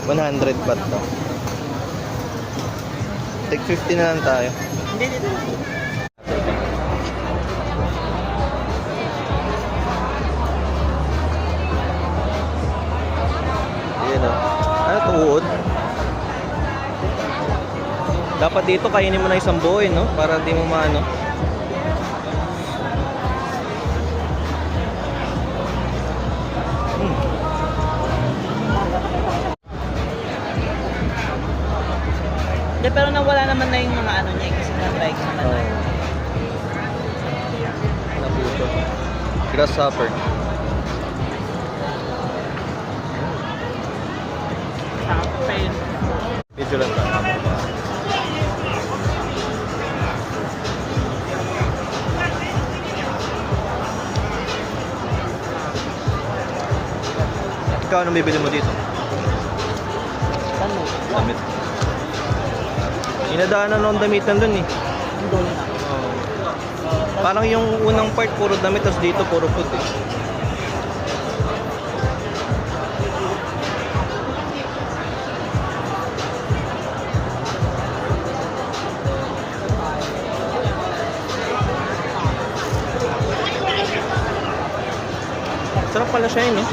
100 baht to. Take 50 na lang tayo. Hindi, dito. Ayan o. Ano ito, uod? Dapat dito kainin mo na isang buo no? Para di mo maano. Hindi, pero nawala naman na yung mga ano niya kasi na-try ko naman na. Nabuto. Grasshopper. Pain. Video lang tayo. Ikaw, anong bibili mo dito? Ano? Damit. Inadaanan ng damitan dun eh. Doon. Parang yung unang part puro damit, tapos dito puro food eh. Sarap pala siya no?